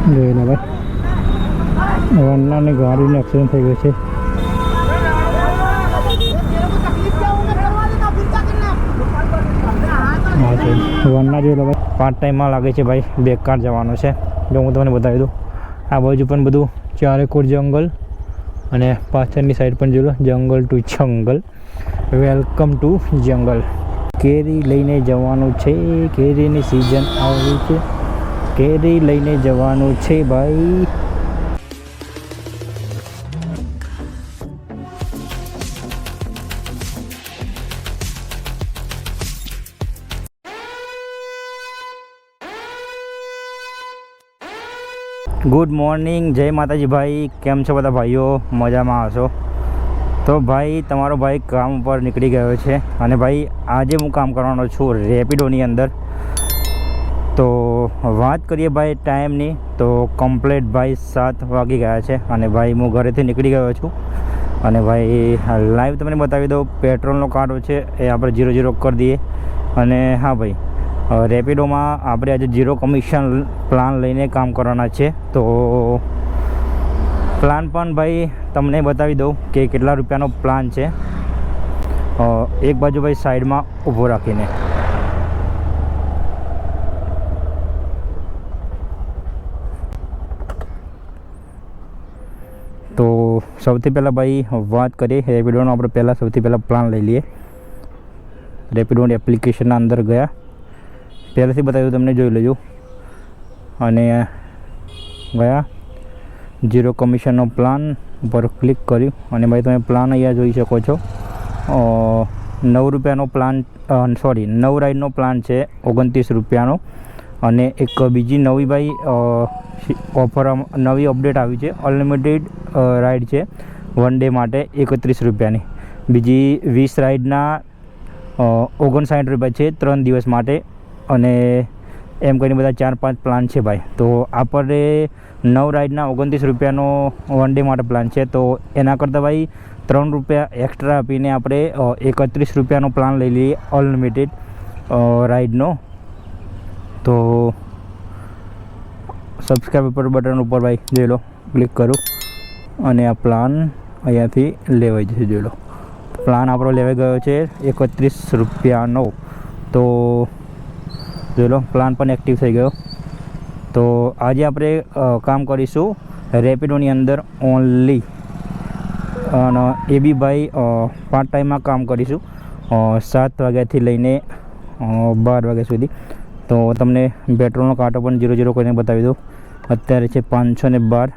જોઈ લો ભાઈ, વનનાની ગાડીનું એક્સિડન્ટ થઈ ગયું છે. હા છે વનના જોઈ લો ભાઈ, પાર્ટ ટાઈમમાં લાગે છે ભાઈ, બેકાર જવાનું છે. જો હું તમને બતાવી દઉં, આ બાજુ પણ બધું ચારેકોર જંગલ અને પાછળની સાઈડ પણ જોઈ લો જંગલ ટુ જંગલ. વેલકમ ટુ જંગલ. કેરી લઈને જવાનું છે, કેરીની સિઝન આવી છે, કેરી લઈને જવાનું છે ભાઈ. ગુડ મોર્નિંગ, જય માતાજી ભાઈ. કેમ છો બધા ભાઈઓ? મજામાં હશો? તો ભાઈ તમારો ભાઈ કામ ઉપર નીકળી ગયો છે અને ભાઈ આજે હું કામ કરવાનો છું રેપિડોની અંદર. તો વાત કરીએ ભાઈ ટાઈમની, તો કમ્પ્લેટ ભાઈ 7 વાગી ગયા છે અને ભાઈ હું ઘરેથી નીકળી ગયો છું. અને ભાઈ લાઈવ તમને બતાવી દઉં, પેટ્રોલનો કાંટો છે એ આપણે 0 કરી દઈએ. અને હા ભાઈ, રેપિડોમાં આપણે આજે 0 કમિશન પ્લાન લઈને કામ કરવાના છે. તો પ્લાન પણ ભાઈ તમને બતાવી દઉં કે કેટલા રૂપિયાનો પ્લાન છે. એક બાજુ ભાઈ સાઈડમાં ઊભો રાખીને. તો સૌથી પહેલાં ભાઈ વાત કરીએ રેપિડોનો. આપણે પહેલાં સૌથી પહેલાં પ્લાન લઈ લઈએ. રેપિડોની એપ્લિકેશનના અંદર ગયા, પહેલાંથી બતાવ્યું તમને, જોઈ લેજો. અને ગયા 0 કમિશનનો પ્લાન ઉપર ક્લિક કર્યું અને ભાઈ તમે પ્લાન અહીંયા જોઈ શકો છો. 9 રૂપિયાનો પ્લાન, સોરી 9 રાઈડનો પ્લાન છે 29 રૂપિયાનો. અને એક બીજી નવી ભાઈ ઓફર, નવી અપડેટ આવી છે, અનલિમિટેડ રાઈડ છે 1 ડે માટે 31 રૂપિયાની. બીજી 20 રાઈડના 59 રૂપિયા છે 3 દિવસ માટે. અને એમ કરીને બધા 4-5 પ્લાન છે ભાઈ. તો આપણે 9 રાઈડના 29 રૂપિયાનો 1 ડે માટે પ્લાન છે. તો એના કરતાં ભાઈ 3 રૂપિયા એક્સ્ટ્રા આપીને આપણે 31 રૂપિયાનો પ્લાન લઈ લઈએ અનલિમિટેડ રાઈડનો. તો સબસ્ક્રાઈબ ઉપર બટન ઉપર ભાઈ જોઈ લો, ક્લિક કરું અને આ પ્લાન અહીંયાથી લેવાઈ જશે. જોઈ લો, પ્લાન આપણો લેવાઈ ગયો છે 31 રૂપિયાનો. તો જોઈ લો, પ્લાન પણ એક્ટિવ થઈ ગયો. તો આજે આપણે કામ કરીશું રેપિડોની અંદર ઓનલી, અને એ બી ભાઈ પાર્ટ ટાઈમમાં કામ કરીશું 7 વાગ્યાથી લઈને 12 વાગ્યા સુધી. તો તમને પેટ્રોલનો કાંટો પણ 0 કરીને બતાવી દઉં. અત્યારે છે 512.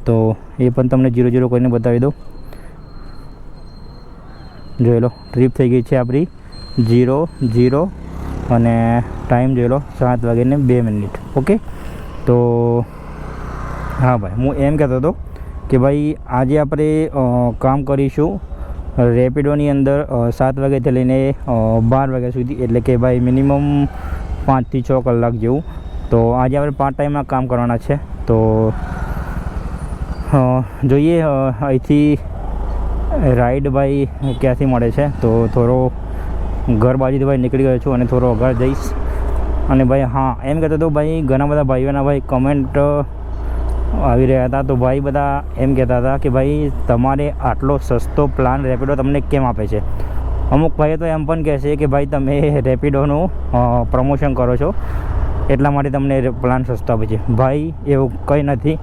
તો એ પણ તમને 0 કરીને બતાવી દઉં. જોઈ લો, ટ્રીપ થઈ ગઈ છે આપણી 0 અને ટાઈમ જોઈ લો 7:02. ઓકે. તો હા ભાઈ, હું એમ કહેતો હતો કે ભાઈ આજે આપણે કામ કરીશું રેપિડોની અંદર 7 વાગ્યાથી લઈને 12 વાગ્યા સુધી, એટલે કે ભાઈ મિનિમમ 5 થી 6 કલાક જેવું. તો આજે આપણે પાર્ટ ટાઈમમાં કામ કરવાના છે. તો જોઈએ અહીંથી રાઈડ ભાઈ ક્યાંથી મળે છે. તો થોડો ઘર બાજુથી ભાઈ નીકળી ગયો છું અને થોડો આગળ જઈશ. અને ભાઈ હા, એમ કહેતો હતો ભાઈ, ઘણા બધા ભાઈઓના ભાઈ કમેન્ટ આવી રહ્યા હતા. તો ભાઈ બધા એમ કહેતા હતા કે ભાઈ તમારે આટલો સસ્તો પ્લાન રેપિડો તમને કેમ આપે છે. અમુક ભાઈઓ તો એમ પણ કહેશે કે ભાઈ તમે રેપિડોનું પ્રમોશન કરો છો એટલા માટે તમને પ્લાન સસ્તો આપે છે. ભાઈ એવું કંઈ નથી.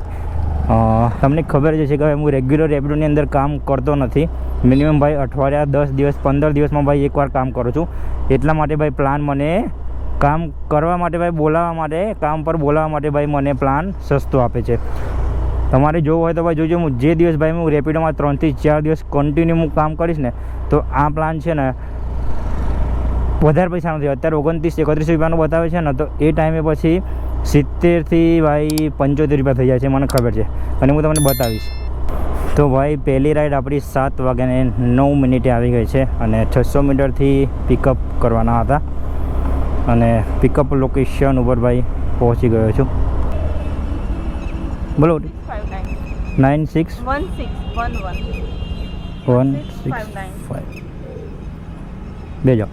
તમને ખબર જ છે કે હું રેગ્યુલર રેપિડોની અંદર કામ કરતો નથી. મિનિમમ ભાઈ અઠવાડિયા 10 દિવસ 15 દિવસમાં ભાઈ એકવાર કામ કરું છું. એટલા માટે ભાઈ પ્લાન મને કામ કરવા માટે ભાઈ બોલાવવા માટે, કામ પર બોલાવવા માટે ભાઈ મને પ્લાન સસ્તો આપે છે. તમારે જોવું હોય તો ભાઈ જોજો, હું જે દિવસ ભાઈ હું રેપિડોમાં 3 થી 4 દિવસ કન્ટિન્યુ હું કામ કરીશ ને, તો આ પ્લાન છે ને વધારે પૈસા નથી. અત્યારે 29-31 રૂપિયાનો બતાવે છે ને, તો એ ટાઈમે પછી 70 થી ભાઈ 75 રૂપિયા થઈ જાય છે, મને ખબર છે. અને હું તમને બતાવીશ. તો ભાઈ પહેલી રાઈડ આપણી 7:09 આવી ગઈ છે અને 600 મીટરથી પિકઅપ કરવાના હતા. અને પિકઅપ લોકેશન ઉપર ભાઈ પહોંચી ગયો છું. બોલો. 9611 બેજો.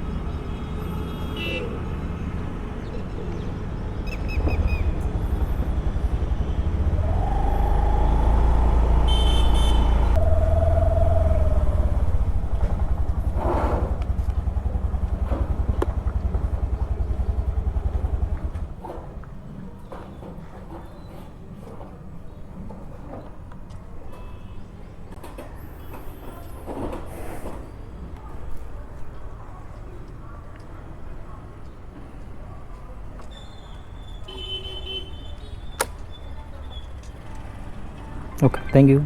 Okay thank you.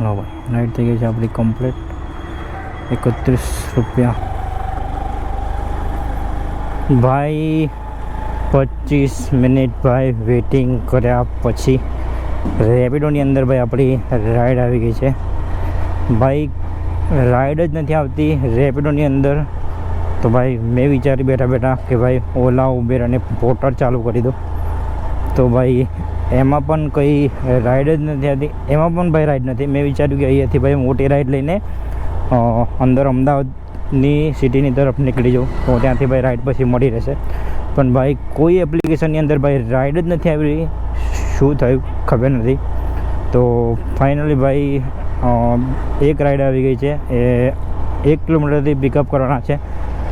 લો ભાઈ રાઈડ થઈ ગઈ છે આપણી કમ્પ્લીટ. 31 રૂપિયા ભાઈ. 25 મિનિટ ભાઈ વેઇટિંગ કર્યા પછી રેપિડોની અંદર ભાઈ આપણી રાઈડ આવી ગઈ છે ભાઈ. રાઈડ જ નથી આવતી રેપિડોની અંદર તો ભાઈ મેં વિચારી બેઠા કે ભાઈ ઓલા ઉબેર અને પોર્ટર ચાલુ કરી દો. તો ભાઈ એમાં પણ કંઈ રાઈડ જ નથી આવતી. એમાં પણ ભાઈ રાઈડ નથી. મેં વિચાર્યું કે અહીંયાથી ભાઈ મોટી રાઈડ લઈને અંદર અમદાવાદની સિટીની તરફ નીકળી જાઉં તો ત્યાંથી ભાઈ રાઈડ પછી મળી રહેશે. પણ ભાઈ કોઈ એપ્લિકેશનની અંદર ભાઈ રાઈડ જ નથી આવી. શું થયું ખબર નથી. તો ફાઇનલી ભાઈ એક રાઈડ આવી ગઈ છે. એ 1 કિલોમીટરથી પિકઅપ કરવાના છે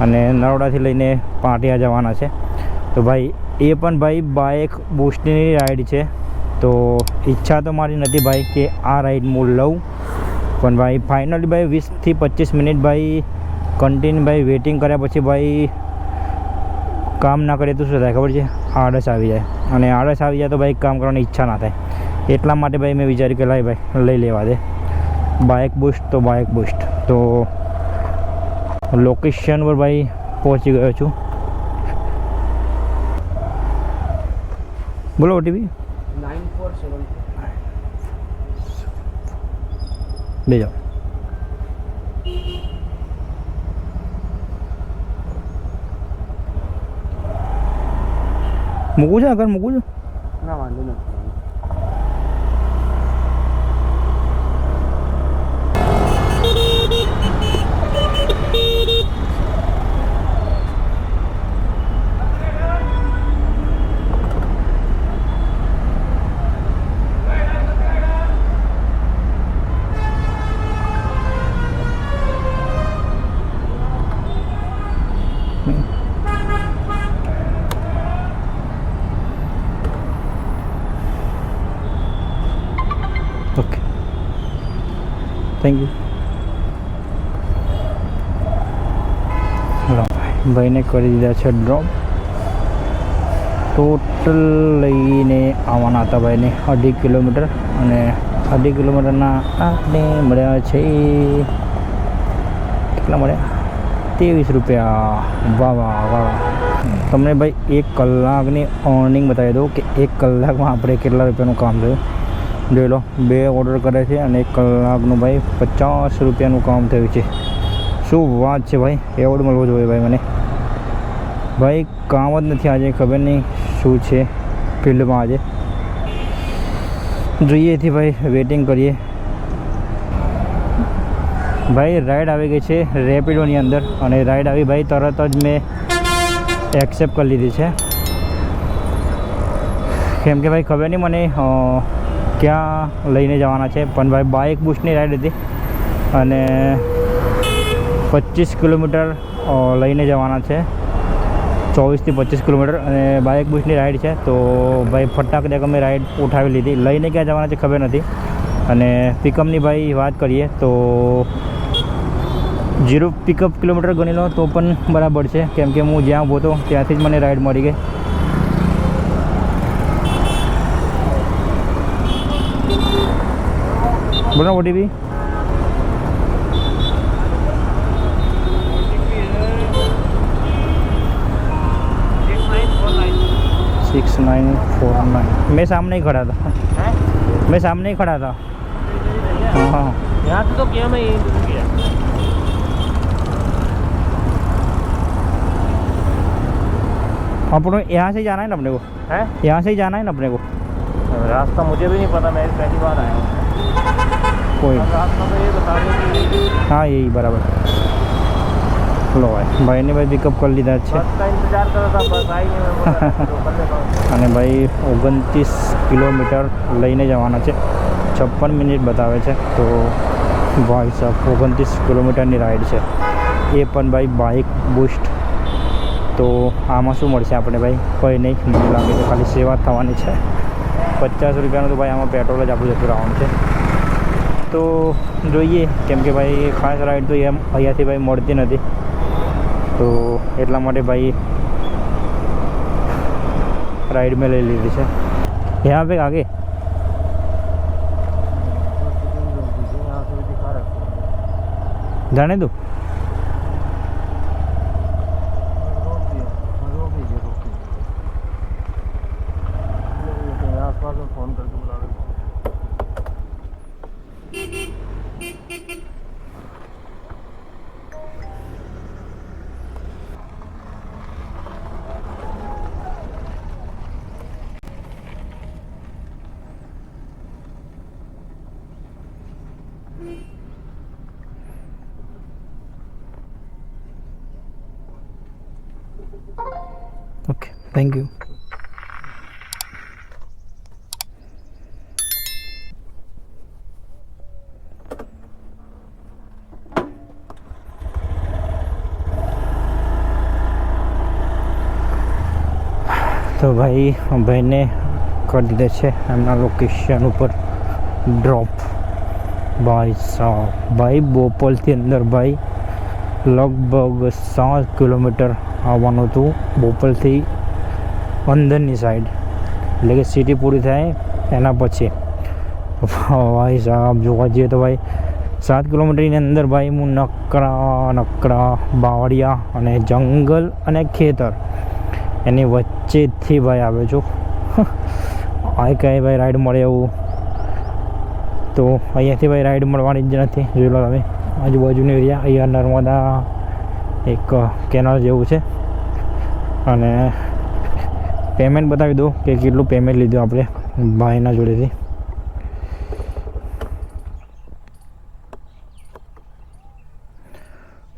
અને નરોડાથી લઈને પાટિયા જવાના છે. તો ભાઈ એ પણ ભાઈ બાઇક બૂસ્ટની રાઈડ છે. તો ઈચ્છા તો મારી નથી ભાઈ કે આ રાઈડ હું લઉં, પણ ભાઈ ફાઇનલી ભાઈ 20 થી 25 મિનિટ ભાઈ કન્ટિન્યુ ભાઈ વેઇટિંગ કર્યા પછી ભાઈ કામ ના કરીએ તો શું થાય ખબર છે? આળસ આવી જાય, અને આળસ આવી જાય તો ભાઈ કામ કરવાની ઈચ્છા ના થાય. એટલા માટે ભાઈ મેં વિચાર્યું કે લાય ભાઈ લઈ લેવા દે બાઇક બૂસ્ટ. તો બાઇક બૂસ્ટ તો લોકેશન પર ભાઈ પહોંચી ગયો છું. બોલો ઓટીપી 9474 બે જાઓ. મૂકું છે આગળ મૂકું છું? ના વાંધો નથી. Okay thank you. ભાઈને કરી દીધા છે ડ્રોપ. ટોટલ લઈને આવવાના હતા ભાઈને 2.5 કિલોમીટર, અને 2.5 કિલોમીટરના આપણે મળ્યા છે કેટલા મળ્યા? 23 રૂપિયા. વાહ વાહ વાહ. તમને ભાઈ 1 કલાકની અર્નિંગ બતાવી દઉં કે 1 કલાકમાં આપણે કેટલા રૂપિયાનું કામ થયું. જોઈ લો, 2 ઓર્ડર કરે છે અને 1 કલાકનું ભાઈ 50 રૂપિયાનું કામ થયું છે. શું વાત છે ભાઈ, એવોર્ડ મળવો જોઈએ ભાઈ મને. ભાઈ કામ જ નથી આજે, ખબર નહીં શું છે ફિલ્ડમાં આજે. જોઈએ થી ભાઈ વેઇટિંગ કરીએ. ભાઈ રાઈડ આવી ગઈ છે રેપિડોની અંદર, અને રાઈડ આવી ભાઈ તરત જ મેં એક્સેપ્ટ કરી લીધી છે. કેમ કે ભાઈ ખબર નહીં મને ક્યાં લઈને જવાના છે, પણ ભાઈ બાઇક બૂસ્ટની રાઈડ હતી અને 25 કિલોમીટર લઈને જવાના છે. 24 થી 25 કિલોમીટર અને બાઇક બૂસ્ટની રાઈડ છે. તો ભાઈ ફટાક દે અમે રાઈડ ઉઠાવી લીધી. લઈને ક્યાં જવાના છે ખબર નથી. અને પિકઅપની ભાઈ વાત કરીએ તો 0 પિકઅપ કિલોમીટર ગણી લો તો પણ બરાબર છે, કેમ કે હું જ્યાં ઊભો હતો ત્યાંથી જ મને રાઈડ મળી ગઈ. બોલો ઓટીપી 6949. मैं सामने ही खड़ा था. मैं सामने ही खड़ा था. हाँ यहाँ से तो क्या मैं यहीं रुक गया. अपने यहाँ से जाना है ना अपने को? है यहाँ से ही जाना है ना अपने को? रास्ता मुझे भी नहीं पता, मैं पहली बार आया हूँ. कोई रास्ता तो ये बता रहे कि हाँ यही बराबर. લો ભાઈને ભાઈ પિકઅપ કરી લીધા છે. बस का इंतजार कर रहा था, बस आई नहीं. मैं बोला तो कर लेता हूँ. અને ભાઈ 29 કિલોમીટર લઈને જવાના છે. 56 મિનિટ બતાવે છે. તો ભાઈ સાહેબ 29 કિલોમીટરની રાઈડ છે, એ પણ ભાઈ બાઇક બૂસ્ટ. તો આમાં શું મળશે આપણે ભાઈ? કંઈ નહીં, મને લાગે તો ખાલી સેવા થવાની છે. 50 રૂપિયાનું તો ભાઈ આમાં પેટ્રોલ જ આપણું જતું રહેવાનું છે. તો જોઈએ, કેમ કે ભાઈ ખાસ રાઈડ તો એમ અહીંયાથી ભાઈ મળતી નથી. તો એટલા માટે ભાઈ રાइड में ले ली थी यहाँ पे आगे જાણે તું रोकी है रोकी आसपास में फोन करके बुला रहे ઓકે થેન્ક યુ તો ભાઈ ભાઈને કરી દીધે છે એમના લોકેશન ઉપર ડ્રોપ ભાઈ ભાઈ બોપલથી અંદર ભાઈ લગભગ 7 કિલોમીટર આવવાનું હતું બોપલથી અંદરની સાઈડ એટલે કે સિટી પૂરી થાય એના પછી ભાઈ સાહેબ જોવા જઈએ તો ભાઈ 7 કિલોમીટરની અંદર ભાઈ હું નકરા બાવળિયા અને જંગલ અને ખેતર એની વચ્ચેથી ભાઈ આવ્યો છું આ કાંઈ ભાઈ રાઈડ મળે એવું તો અહીંયાથી ભાઈ રાઈડ મળવાની જ નથી જોઈ લો તમે આજુબાજુની એરિયા અહીંયા નર્મદા એક કેનાલ જેવું છે અને પેમેન્ટ બતાવી દો કે કેટલું પેમેન્ટ લીધું આપણે ભાઈના જોડેથી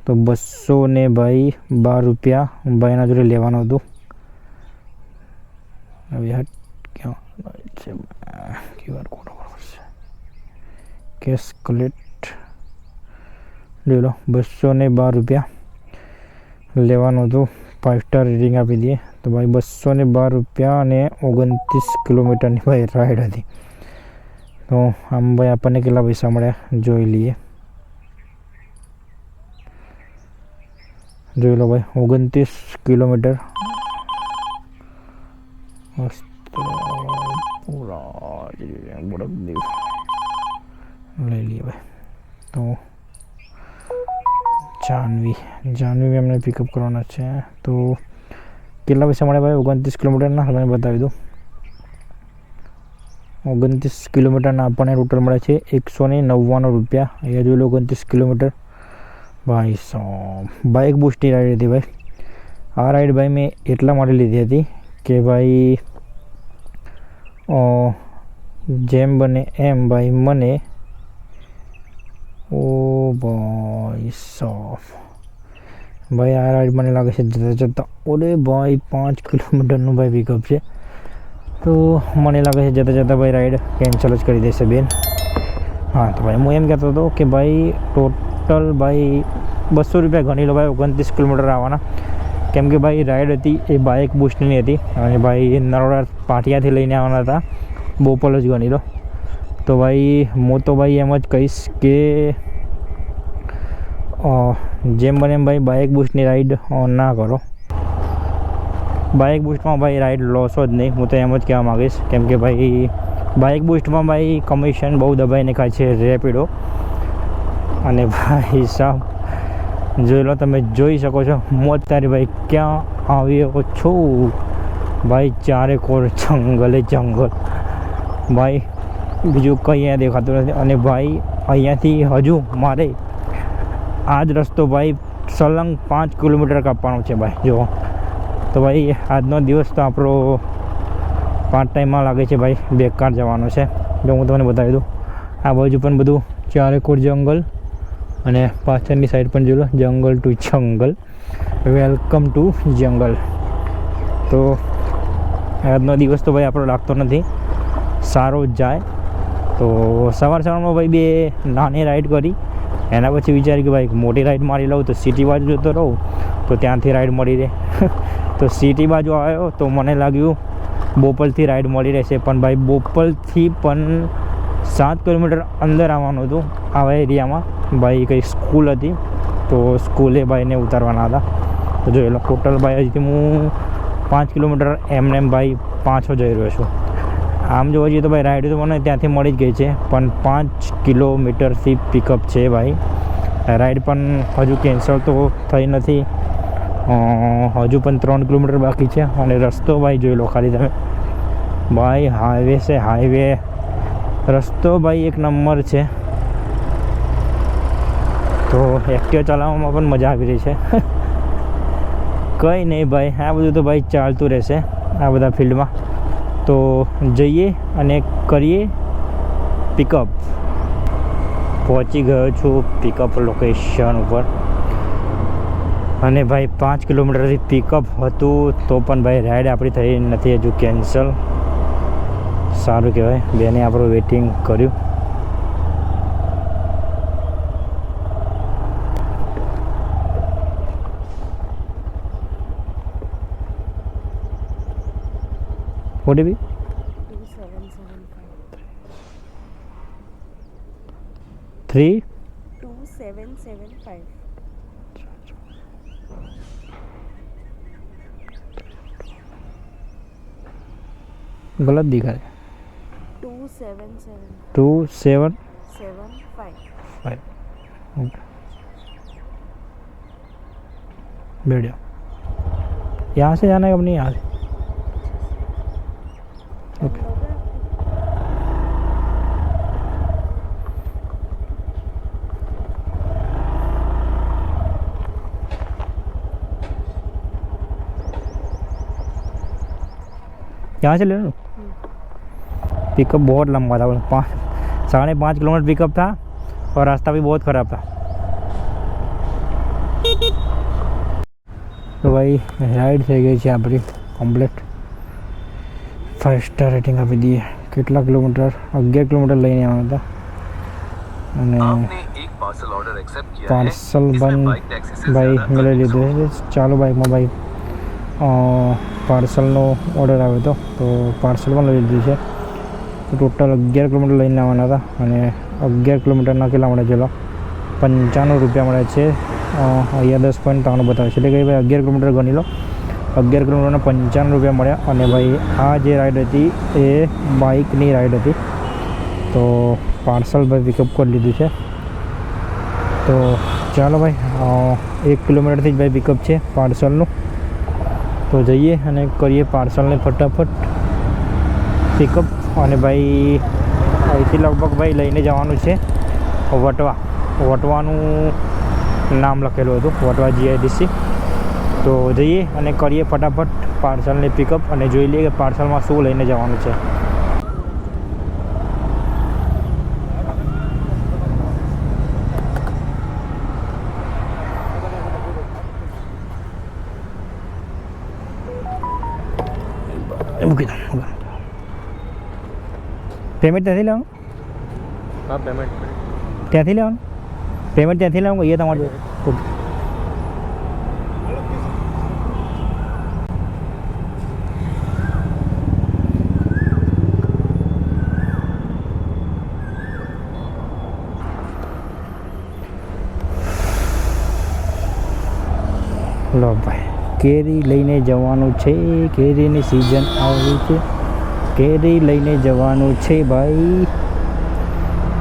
તો 212 રૂપિયા ભાઈના જોડે લેવાનું હતું હવે ક્યાં છે ક્યુઆર કોડ કેશ કલેક્ટ જોઈ લો 212 રૂપિયા લેવાનું હતું 5 સ્ટાર રેટિંગ આપી દઈએ તો ભાઈ 212 રૂપિયા અને 29 કિલોમીટરની ભાઈ રાઈડ હતી તો આમ ભાઈ આપણને કેટલા પૈસા મળ્યા જોઈ લઈએ જોઈ લો ભાઈ 29 કિલોમીટર પૂરા લઈ લઈએ ભાઈ તો જાહ્નવી એમને પિકઅપ કરવાના છે તો કેટલા પૈસા મળે ભાઈ 29 કિલોમીટરના તમને બતાવી દઉં 29 કિલોમીટરના આપણને ટોટલ મળે છે 199 રૂપિયા અહીંયા જોઈ લો 29 કિલોમીટર ભાઈ બાઇક બૂસ્ટની રાઈડ હતી ભાઈ આ રાઈડ ભાઈ મેં એટલા માટે લીધી હતી કે ભાઈ જેમ બને એમ ભાઈ મને ઓ ભાઈ ભાઈ આ રાઈડ મને લાગે છે જતાં ઓરે ભાઈ 5 કિલોમીટરનું ભાઈ પિકઅપ છે તો મને લાગે છે જતાં ભાઈ રાઈડ કેન્સલ જ કરી દેશે બેન હા તો ભાઈ હું એમ કહેતો હતો કે ભાઈ ટોટલ ભાઈ 200 રૂપિયા ગણી લો ભાઈ 29 કિલોમીટર આવવાના કેમ કે ભાઈ રાઈડ હતી એ બાઇક બૂસ્ટની હતી અને ભાઈ નરોડા પાટિયાથી લઈને આવવાના હતા બોપલ જ ગણી લો તો ભાઈ હું તો ભાઈ એમ જ કહીશ કે જેમ બને એમ ભાઈ બાઇક બૂસ્ટની રાઈડ ના કરો બાઇક બૂસ્ટમાં ભાઈ રાઈડ લોસો જ નહીં હું તો એમ જ કહેવા માગીશ કેમ કે ભાઈ બાઇક બૂસ્ટમાં ભાઈ કમિશન બહુ દબાઈને ખાય છે રેપિડો અને ભાઈ સાહેબ જોઈ લો તમે જોઈ શકો છો હું અત્યારે ભાઈ ક્યાં આવ્યો છું ભાઈ ચારે કોર જંગલ ભાઈ બીજું કંઈ અહીંયા દેખાતું નથી અને ભાઈ અહીંયાથી હજુ મારે આ જ રસ્તો ભાઈ સલંગ 5 કિલોમીટર કાપવાનો છે ભાઈ જો તો ભાઈ આજનો દિવસ તો આપણો પાર્ટ ટાઈમમાં લાગે છે ભાઈ બેકાર જવાનો છે જો હું તમને બતાવી દઉં આ બાજુ પણ બધું ચારે કોર જંગલ અને પાછળની સાઈડ પણ જોઈ લો જંગલ ટુ જંગલ વેલકમ ટુ જંગલ તો આજનો દિવસ તો ભાઈ આપણો લાગતો નથી સારો જ જાય તો સવારમાં ભાઈ બે નાની રાઈડ કરી એના પછી વિચાર્યું કે ભાઈ મોટી રાઈડ મારી લઉં તો સિટી બાજુ જતો રહું તો ત્યાંથી રાઈડ મળી રહે તો સિટી બાજુ આવ્યો તો મને લાગ્યું બોપલથી રાઈડ મળી રહેશે પણ ભાઈ બોપલથી પણ 7 કિલોમીટર અંદર આવવાનું હતું આવા એરિયામાં ભાઈ કંઈ સ્કૂલ હતી તો સ્કૂલે ભાઈને ઉતારવાના હતા તો જોઈ લો ટોટલ ભાઈ હજી હું 5 કિલોમીટર એમને ભાઈ પાછો જઈ રહ્યો છું આમ જોવા જઈએ તો ભાઈ રાઈડ તો મને ત્યાંથી મળી જ ગઈ છે પણ 5 કિલોમીટરથી પિકઅપ છે ભાઈ રાઈડ પણ હજુ કેન્સલ તો થઈ નથી. હજુ પણ 3 કિલોમીટર બાકી છે. અને રસ્તો ભાઈ જોઈ લો ખાલી તમે ભાઈ, હાઈવે છે, હાઈવે રસ્તો ભાઈ એક નંબર છે. તો એક્ટિવા ચલાવવામાં પણ મજા આવી રહી છે. કંઈ નહીં ભાઈ, આ બધું તો ભાઈ ચાલતું રહેશે આ બધા ફિલ્ડમાં. તો જઈએ અને કરીએ પિકઅપ. પહોંચી ગયો છું પિકઅપ લોકેશન ઉપર. અને ભાઈ 5 કિલોમીટરથી પિકઅપ હતું તો પણ ભાઈ રાઈડ આપણી થઈ નથી હજુ કેન્સલ. સારું કહેવાય, બેને આપણું વેઇટિંગ કર્યું. What be? 2775. 3 2775. गलत दिखा है. 27775. 275. बैठ जाओ. यहाँ से जाना है अपनी यहाँ से. ओके. यहाँ से ले लो. पिकअप बहुत लंबा था, 5.5 किलोमीटर पिकअप था और रास्ता भी बहुत ख़राब था. तो भाई राइड થઈ ગઈ છે આપણી કમ્પ્લીટ. 5 સ્ટાર રેટિંગ આપી દઈએ. કેટલા કિલોમીટર? 11 કિલોમીટર લઈને આવ્યા હતા. અને પાર્સલ પણ ભાઈ મેળવી લીધું છે. ચાલો બાઇકમાં ભાઈ પાર્સલનો ઓર્ડર આવ્યો હતો તો પાર્સલ પણ લઈ લીધું છે. ટોટલ 11 કિલોમીટર લઈને આવવાના હતા. અને 11 કિલોમીટરના કેટલા મળે? ચલો 95 રૂપિયા મળે છે. અહીંયા 10.93 બતાવે છે. એટલે કે ભાઈ 11 કિલોમીટર ગણી લો. 11 કિલોમીટરના 95 રૂપિયા મળ્યા. અને ભાઈ આ જે રાઈડ હતી એ બાઇકની રાઈડ હતી. તો પાર્સલ ભાઈ પિકઅપ કરી લીધું છે. તો ચાલો ભાઈ 1 કિલોમીટરથી જ ભાઈ પિકઅપ છે પાર્સલનું. તો જઈએ અને કરીએ પાર્સલને ફટાફટ પિકઅપ. અને ભાઈ અહીંથી લગભગ ભાઈ લઈને જવાનું છે વટવા. વટવાનું નામ લખેલું હતું, વટવા GIDC. તો જઈએ અને કરીએ ફટાફટ પાર્સલને પિકઅપ અને જોઈ લઈએ કે પાર્સલમાં શું લઈને જવાનું છે. મૂકી દો. પેમેન્ટ ત્યાંથી લેવાનું? હા, પેમેન્ટ ત્યાંથી લેવાનું? પેમેન્ટ ત્યાંથી લેવાનું? એ તમારે ઓકે. લો ભાઈ, કેરી લઈને જવાનું છે. કેરીની સિઝન આવી છે, કેરી લઈને જવાનું છે ભાઈ.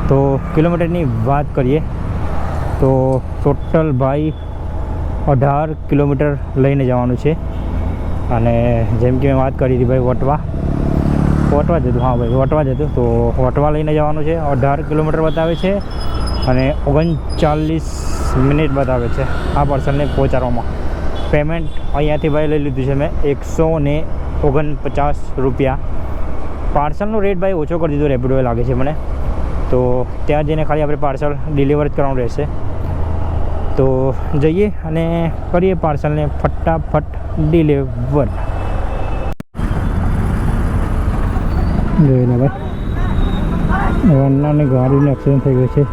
તો કિલોમીટરની વાત કરીએ તો ટોટલ ભાઈ 18 કિલોમીટર લઈને જવાનું છે. અને જેમ કે મેં વાત કરી હતી ભાઈ વટવા જ હતું. હા ભાઈ વટવા જ હતું. તો વટવા લઈને જવાનું છે. 18 કિલોમીટર બતાવે છે અને 39 મિનિટ બતાવે છે આ પાર્સલને પહોંચાડવામાં. પેમેન્ટ અહીંયાથી ભાઈ લઈ લીધું છે મેં 149 રૂપિયા. પાર્સલનો રેટ ભાઈ ઓછો કરી દીધો રેપિડોએ લાગે છે મને. તો ત્યાં જઈને ખાલી આપણે પાર્સલ ડિલિવર જ કરવાનું રહેશે. તો જઈએ અને કરીએ પાર્સલને ફટાફટ ડિલિવર. જોઈ લો ભાઈ, વન્નાની ગાડીને એક્સિડન્ટ થઈ ગયો છે.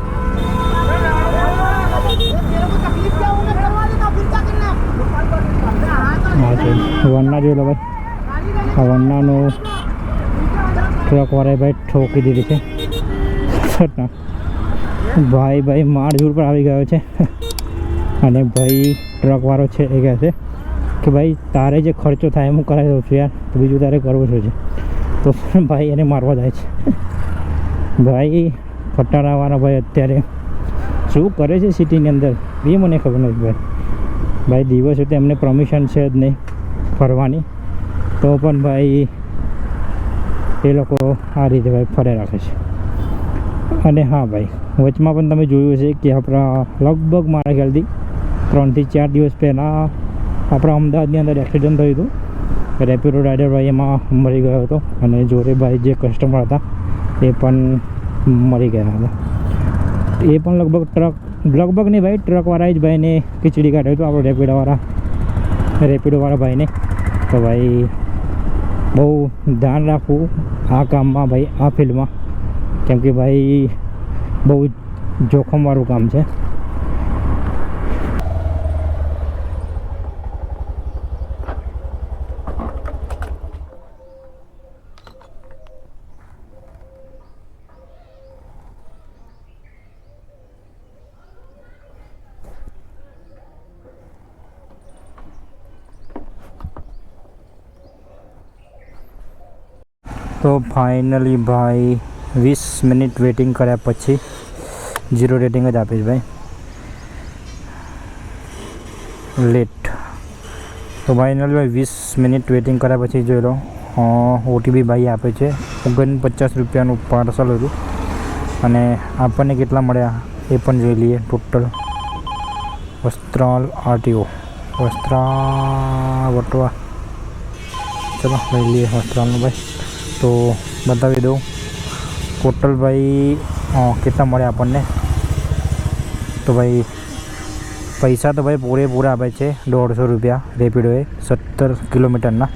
હા છે વન્ના જોઈ લો ભાઈ. આ વન્નાનું ટ્રકવાળાએ ભાઈ ઠોકી દીધી છે. ભાઈ મારઝૂડ પર આવી ગયો છે. અને ભાઈ ટ્રકવાળો છે એ કહે છે કે ભાઈ તારે જે ખર્ચો થાય હું કરાવી દઉં છું યાર, તો બીજું તારે કરવું છે. તો ભાઈ એને મારવા જાય છે. ભાઈ ફટાડાવાળા ભાઈ અત્યારે શું કરે છે સિટીની અંદર એ મને ખબર નથી ભાઈ. ભાઈ દિવસ તો એમને પરમિશન છે જ નહીં ફરવાની, તો પણ ભાઈ એ લોકો આ રીતે ભાઈ ફરે રાખે છે. અને હા ભાઈ, વચમાં પણ તમે જોયું હશે કે આપણા લગભગ મારા ખ્યાલથી 3 થી 4 દિવસ પહેલાં આપણા અમદાવાદની અંદર એક્સિડન્ટ થયું હતું. રેપિડો રાઇડર ભાઈ એમાં મરી ગયો હતો અને જોડે ભાઈ જે કસ્ટમર હતા એ પણ મરી ગયા હતા. એ પણ લગભગ નહીં ભાઈ, ટ્રકવાળાએ જ ભાઈને ખીચડી કાઢ્યો હતો, આપણો રેપિડોવાળા ભાઈને. તો ભાઈ બહુ ધ્યાન રાખવું આ કામમાં ભાઈ, આ ફિલ્ડમાં, કેમ કે ભાઈ બહુ જોખમવાળું કામ છે. તો ફાઇનલી ભાઈ 20 મિનિટ વેઇટિંગ કર્યા પછી 0 રેટિંગ જ આપીશ ભાઈ, લેટ. તો ફાઇનલી ભાઈ 20 મિનિટ વેઇટિંગ કર્યા પછી જોઈ લો OTP ભાઈ આપે છે. 49 રૂપિયાનું પાર્સલ હતું અને આપણને કેટલા મળ્યા એ પણ જોઈ લઈએ. ટોટલ વસ્ત્રાલ RTO વટવા, ચલો લઈ લઈએ વસ્ત્રાલનું ભાઈ. તો બતાવી દઉં ટોટલ ભાઈ કેટલા મળ્યા આપણને. તો ભાઈ પૈસા તો ભાઈ પૂરેપૂરા આપે છે 150 રૂપિયા રેપિડોએ 17 કિલોમીટરના.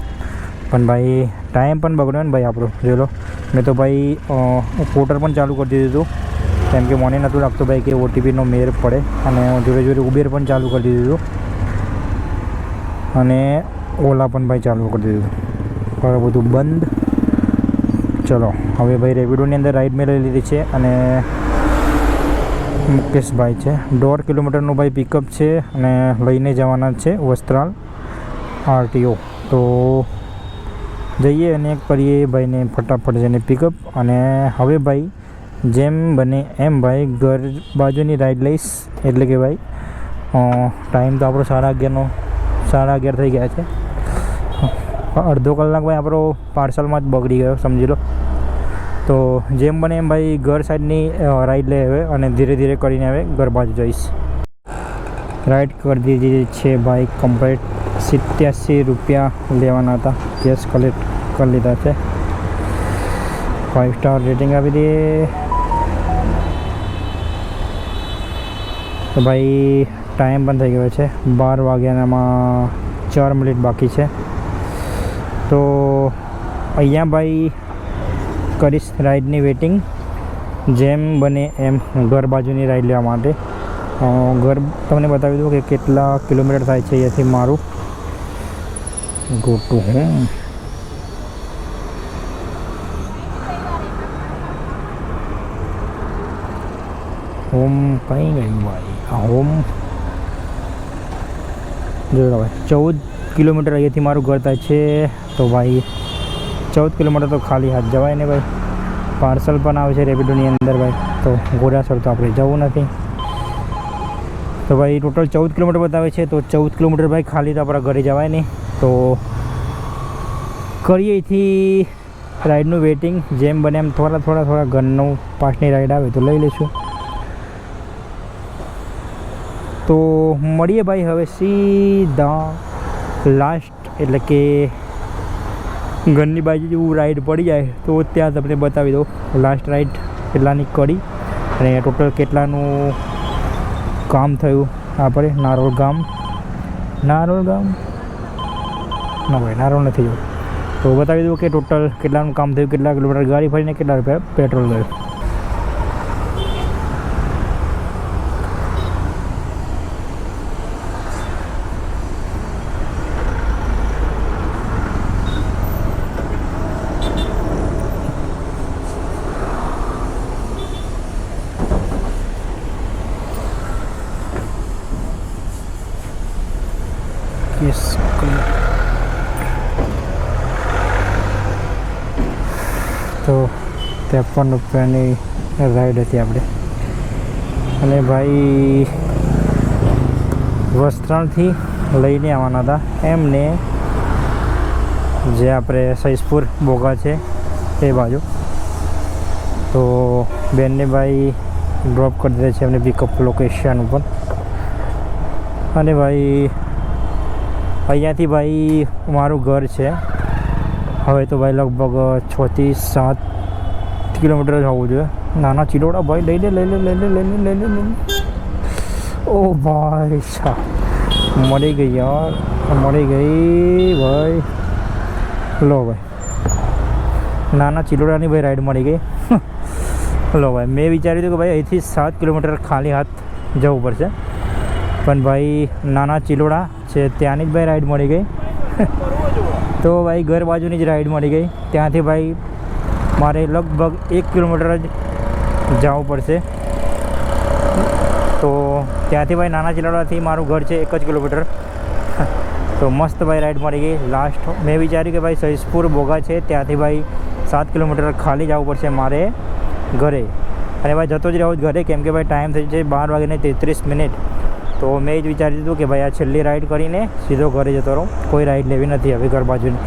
પણ ભાઈ ટાઈમ પણ બગડ્યો ને ભાઈ આપણો. જોઈ લો, મેં તો ભાઈ પોર્ટર પણ ચાલુ કરી દીધું હતું, કેમ કે મને નહોતું લાગતું ભાઈ કે OTPનો મેર પડે. અને જોડે જોડે ઉબેર પણ ચાલુ કરી દીધું અને ઓલા પણ ભાઈ ચાલુ કરી દીધું, પણ બધું બંધ. ચલો હવે ભાઈ રેપિડોની અંદર રાઈડ મેં લઈ લીધી છે અને મુકેશભાઈ છે. 1.5 કિલોમીટરનું ભાઈ પિકઅપ છે અને લઈને જવાના છે વસ્ત્રાલ RTO. તો જઈએ અને કરીએ ભાઈને ફટાફટ જઈને પિકઅપ. અને હવે ભાઈ જેમ બને એમ ભાઈ ઘર બાજુની રાઈડ લઈશ, એટલે કે ભાઈ ટાઈમ તો આપણો 11:30 થઈ ગયા છે. અડધો કલાક ભાઈ આપણો પાર્સલમાં જ બગડી ગયો સમજી લો. તો જેમ બને એમ ભાઈ ઘર સાઈડની રાઈડ લઈ આવે અને ધીરે ધીરે કરીને હવે ઘર બાજુ જઈશ. રાઈડ કરી દીધી છે ભાઈ કમ્પ્લીટ. 87 રૂપિયા લેવાના હતા, કેશ કલેક્ટ કરી લીધા છે. 5 સ્ટાર રેટિંગ આપી દઈએ. તો ભાઈ ટાઈમ પણ થઈ ગયો છે, 12 વાગ્યાનામાં 4 મિનિટ બાકી છે. તો અહીંયા ભાઈ કરીશ રાઈડની વેટિંગ, જેમ બને એમ ઘર બાજુની રાઈડ લેવા માટે. ઘર તમને બતાવી દઉં કે કેટલા કિલોમીટર થાય છે અહીંયાથી મારું. ગો ટુ હોમ કઈ ગયું ભાઈ? આ હોમ જોઈ લો ભાઈ, 14 કિલોમીટર અહીંયાથી મારું ઘર થાય છે. તો ભાઈ 14 કિલોમીટર તો ખાલી હાથ જવાય ને ભાઈ. પાર્સલ પણ આવે છે રેપિડોની અંદર ભાઈ, તો ઘોડાસર તો આપણે જવું નથી. તો ભાઈ ટોટલ 14 કિલોમીટર બતાવે છે, તો 14 કિલોમીટર ભાઈ ખાલી તો આપણા ઘરે જવાય નહીં. તો કરીએ અહીંથી રાઈડનું વેટિંગ, જેમ બને એમ થોડા ઘરનું પાસની રાઈડ આવે તો લઈ લઈશું. તો મળીએ ભાઈ હવે સીધા લાસ્ટ, એટલે કે ઘરની બાજુ જેવું રાઈડ પડી જાય તો ત્યાં તમને બતાવી દઉં લાસ્ટ રાઈડ કેટલાની કરી અને ટોટલ કેટલાનું કામ થયું. આપણે નારોલ ગામ ના ભાઈ, નારોલ નથી જવું. તો બતાવી દઉં કે ટોટલ કેટલાનું કામ થયું, કેટલા કિલોમીટર ગાડી ફરીને કેટલા રૂપિયા પેટ્રોલ ગયું. તો 53 રૂપિયાની રાઈડ હતી આપણે. અને ભાઈ વસ્ત્રાલથી લઈને આવવાના હતા એમને, જે આપણે સૈસપુર બોગા છે એ બાજુ. તો બેનને ભાઈ ડ્રોપ કરી દીધા છે એમને પિકઅપ લોકેશન ઉપર. અને ભાઈ અહીંયાથી ભાઈ મારું ઘર છે હવે તો ભાઈ લગભગ 6 થી 7 કિલોમીટર જ હોવું જોઈએ. નાના ચિલોડા ભાઈ લઈ લે. ઓ ભાઈ સાહેબ મળી ગઈ યાર, મળી ગઈ ભાઈ. લો ભાઈ નાના ચિલોડાની ભાઈ રાઈડ મળી ગઈ. લો ભાઈ મેં વિચાર્યું હતું કે ભાઈ અહીંથી 7 કિલોમીટર ખાલી હાથ જવું પડશે, પણ ભાઈ નાના ચિલોડા છે ત્યાંની જ ભાઈ રાઈડ મળી ગઈ. તો ભાઈ ઘર બાજુની જ રાઈડ મળી ગઈ. ત્યાંથી ભાઈ મારે લગભગ 1 કિલોમીટર જ જવું પડશે. તો ત્યાંથી ભાઈ નાના ચિલોડાથી મારું ઘર છે 1 જ કિલોમીટર. તો મસ્ત ભાઈ રાઈડ મળી ગઈ. લાસ્ટ મેં વિચાર્યું કે ભાઈ સૈસપુર બોગા છે ત્યાંથી ભાઈ 7 કિલોમીટર ખાલી જવું પડશે મારે ઘરે. અને ભાઈ જતો જ રહું જ ઘરે, કેમ કે ભાઈ ટાઈમ થઈ છે 12:33. તો મેં જ વિચાર્યું હતું કે ભાઈ આ છેલ્લી રાઈડ કરીને સીધો ઘરે જતો રહું, કોઈ રાઈડ લેવી નથી હવે ઘર બાજુની.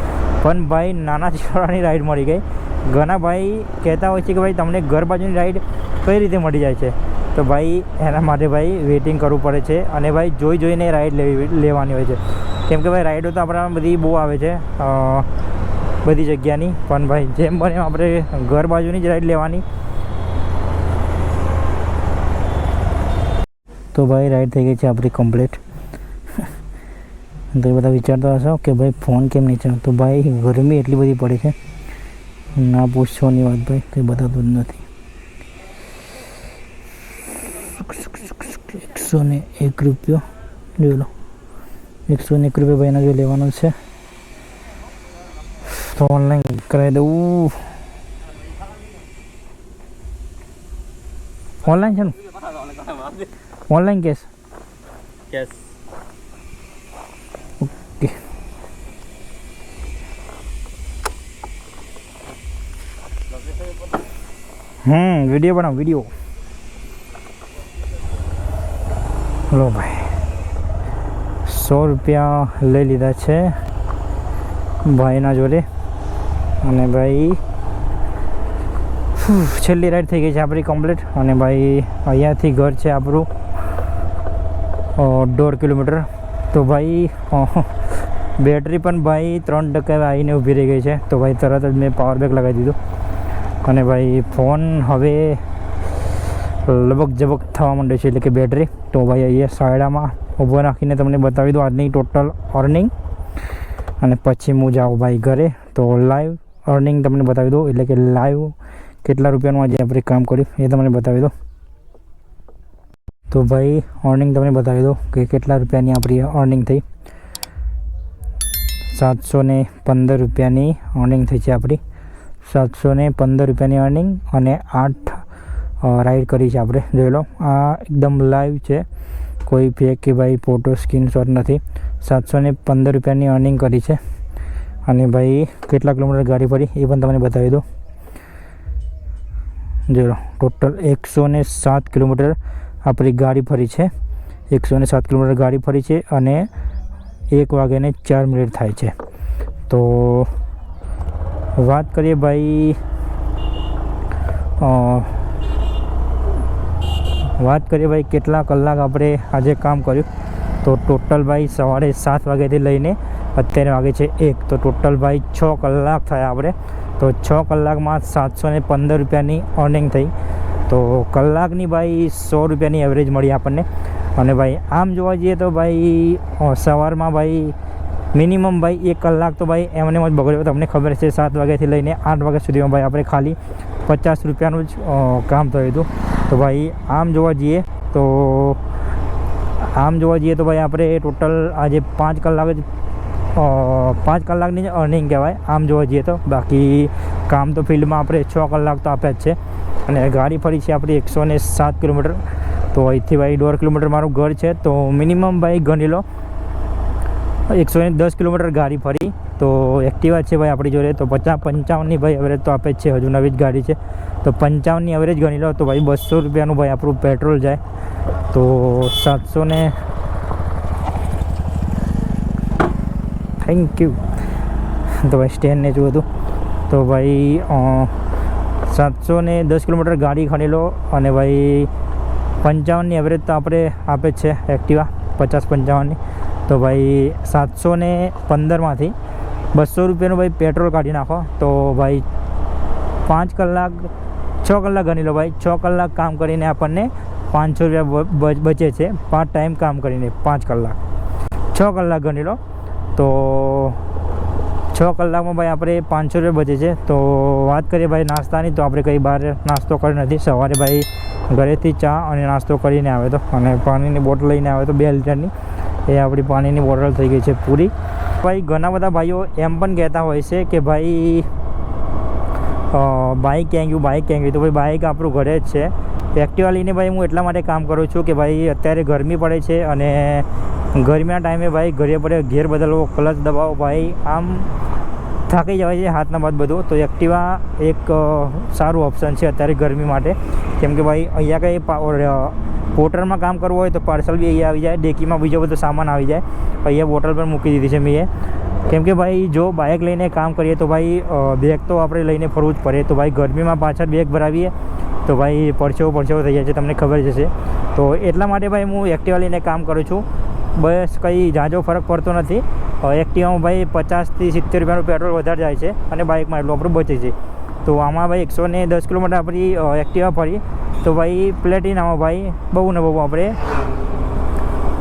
પણ ભાઈ નાના ચિલોડાની રાઈડ મળી ગઈ. ઘણા ભાઈ કહેતા હોય છે કે ભાઈ તમને ઘર બાજુની રાઈડ કઈ રીતે મળી જાય છે, તો ભાઈ એના માટે ભાઈ વેઇટિંગ કરવું પડે છે અને ભાઈ જોઈને રાઈડ લેવાની હોય છે. કેમ કે ભાઈ રાઈડો તો આપણા બધી બહુ આવે છે બધી જગ્યાની, પણ ભાઈ જેમ બને આપણે ઘર બાજુની જ રાઈડ લેવાની. તો ભાઈ રાઈડ થઈ ગઈ છે આપણી કમ્પ્લીટ. તો એ બધા વિચારતા હશો કે ભાઈ ફોન કેમ નહીં ચાલે, તો ભાઈ ગરમી એટલી બધી પડે છે ના પૂછવાની વાત ભાઈ, કંઈ બતાતું જ નથી. 101 રૂપિયો જોઈ લો, 101 રૂપિયા ભાઈના જો લેવાનો છે. તો ઓનલાઈન કરાવી દઉં. ઓનલાઈન છે ને, ઓનલાઈન કેશ ઓકે. વિડીયો બનાવ વિડીયો. લો ભાઈ 100 રૂપિયા લઈ લીધા છે ભાઈના જોડે. અને ભાઈ છેલ્લી રાઈડ થઈ ગઈ છે આપણી કમ્પ્લીટ. અને ભાઈ અહીંયાથી ઘર છે આપણું 1.5 કિલોમીટર. તો ભાઈ બેટરી પણ ભાઈ 3% આવીને ઊભી રહી ગઈ છે. તો ભાઈ તરત જ મેં પાવર બેક લગાવી દીધું. અને ભાઈ ફોન હવે લબક જબક થવા માંડ્યો છે, એટલે કે બેટરી. તો ભાઈ અહીંયા સાયડામાં ઊભો રાખીને તમને બતાવી દઉં આજની ટોટલ અર્નિંગ, અને પછી હું જાઉં ભાઈ ઘરે. તો લાઈવ અર્નિંગ તમને બતાવી દઉં, એટલે કે લાઈવ કેટલા રૂપિયાનું આજે આપણે કામ કર્યું એ તમને બતાવી દઉં. તો ભાઈ અર્નિંગ તમને બતાવી દઉં કે કેટલા રૂપિયાની આપણી અર્નિંગ થઈ. 715 રૂપિયાની અર્નિંગ થઈ છે આપણી. 715 રૂપિયાની અર્નિંગ અને 8 રાઈડ કરી છે આપણે. જોઈ લો, આ એકદમ લાઈવ છે, કોઈ ફેક કે ભાઈ ફોટો સ્ક્રીનશોટ નથી. 715 રૂપિયાની અર્નિંગ કરી છે. અને ભાઈ કેટલા કિલોમીટર ગાડી ફરી એ પણ તમને બતાવી દો. જોઈ લો, ટોટલ 107 કિલોમીટર આપણી ગાડી ફરી છે. 107 કિલોમીટર ગાડી ફરી છે અને 1:04 થાય છે. તો વાત કરીએ ભાઈ કેટલા કલાક આપણે આજે કામ કર્યું. તો ટોટલ ભાઈ સવારે 7 વાગ્યાથી લઈને અત્યારે વાગે છે 1, તો ટોટલ ભાઈ 6 કલાક થયા આપણે. તો 6 કલાકમાં 715 રૂપિયાની અર્નિંગ થઈ. તો કલાકની ભાઈ 100 રૂપિયાની એવરેજ મળી આપણને. અને ભાઈ આમ જોવા જઈએ તો ભાઈ સવારમાં ભાઈ મિનિમમ ભાઈ 1 કલાક તો ભાઈ એમને જ બગડ્યો. તમને ખબર છે 7 વાગ્યાથી લઈને 8 વાગ્યા સુધીમાં ભાઈ આપણે ખાલી 50 રૂપિયાનું જ કામ થયું હતું. તો ભાઈ આમ જોવા જઈએ તો ભાઈ આપણે ટોટલ આજે 5 કલાક જ 5 કલાકની જ અર્નિંગ કહેવાય આમ જોવા જઈએ તો. બાકી કામ તો ફિલ્ડમાં આપણે 6 કલાક તો આપ્યા જ છે. અને ગાડી ફરી છે આપણી 107 કિલોમીટર. તો અહીંથી ભાઈ 1.5 કિલોમીટર મારું ઘર છે. તો મિનિમમ ભાઈ ગણી લો 110 કિલોમીટર ગાડી ફરી. તો એક્ટિવા છે ભાઈ આપણી જોડે, તો 55-55ની ભાઈ એવરેજ તો આપે જ છે, હજુ નવી જ ગાડી છે. તો 55ની એવરેજ ગણી લો તો ભાઈ 200 રૂપિયાનું ભાઈ આપણું પેટ્રોલ જાય. તો 700 ને થેન્ક યુ. તો ભાઈ સ્ટેન્ડને જોયું હતું તો ભાઈ 710 કિલોમીટર ગાડી ખણી લો અને ભાઈ 55ની એવરેજ તો આપણે આપે જ છે એક્ટિવા 50-55ની. તો ભાઈ 715માંથી 200 રૂપિયાનું ભાઈ પેટ્રોલ કાઢી નાખો તો ભાઈ 6 કલાક ગણી લો ભાઈ. 6 કલાક કામ કરીને આપણને 500 રૂપિયા બચે છે. 5 ટાઈમ કામ કરીને 5 કલાક 6 કલાક ગણી લો તો 6 કલાકમાં ભાઈ આપણે 500 રૂપિયા બચે છે. તો વાત કરીએ ભાઈ નાસ્તાની, તો આપણે કંઈ બહાર નાસ્તો કર્યો નથી. સવારે ભાઈ ઘરેથી ચા અને નાસ્તો કરીને આવે તો, અને પાણીની બોટલ લઈને આવે તો 2 લીટરની, એ આપણી પાણીની બોટલ થઈ ગઈ છે પૂરી. ભાઈ ઘણા બધા ભાઈઓ એમ પણ કહેતા હોય છે કે ભાઈ બાઇક ક્યાં ગયું, બાઇક ક્યાં ગયું. તો ભાઈ બાઇક આપણું ઘરે જ છે. એક્ટિવા લઈને ભાઈ હું એટલા માટે કામ કરું છું કે ભાઈ અત્યારે ગરમી પડે છે અને ગરમીના ટાઈમે ભાઈ ઘરે પડે ગેર બદલવો, ક્લચ દબાવો, ભાઈ આમ થાકી જવાય છે હાથના બાદ બધું. તો એક્ટિવા એક સારું ઓપ્શન છે અત્યારે ગરમી માટે. કેમ કે ભાઈ અહીંયા કંઈ પોર્ટરમાં કામ કરવું હોય તો પાર્સલ બી અહીંયા આવી જાય, ડેકીમાં બીજો બધો સામાન આવી જાય. અહીંયા બોટલ પર મૂકી દીધી છે મેં. કેમ કે ભાઈ જો બાઇક લઈને કામ કરીએ તો ભાઈ બેગ તો આપણે લઈને ફરવું જ પડે. તો ભાઈ ગરમીમાં પાછળ બેગ ભરાવીએ તો ભાઈ પરસેવો થઈ જાય છે, તમને ખબર જ હશે. તો એટલા માટે ભાઈ હું એક્ટિવા લઈને કામ કરું છું. બસ કંઈ ઝાઝો ફરક પડતો નથી. એક્ટિવામાં ભાઈ 50થી 70 રૂપિયાનું પેટ્રોલ વધારે જાય છે અને બાઇકમાં એટલું આપણું બચે છે. તો આમાં ભાઈ 110 કિલોમીટર આપણી એક્ટિવા ફરી તો ભાઈ પ્લેટિનામાં ભાઈ બહુ ને બહુ આપણે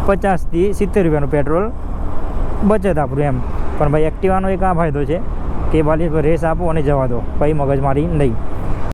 50થી 70 રૂપિયાનું પેટ્રોલ બચત આપણું એમ. પણ ભાઈ એક્ટિવાનો એક આ ફાયદો છે કે ભાઈ રેસ આપો અને જવા દો, કંઈ મગજમારી નહીં.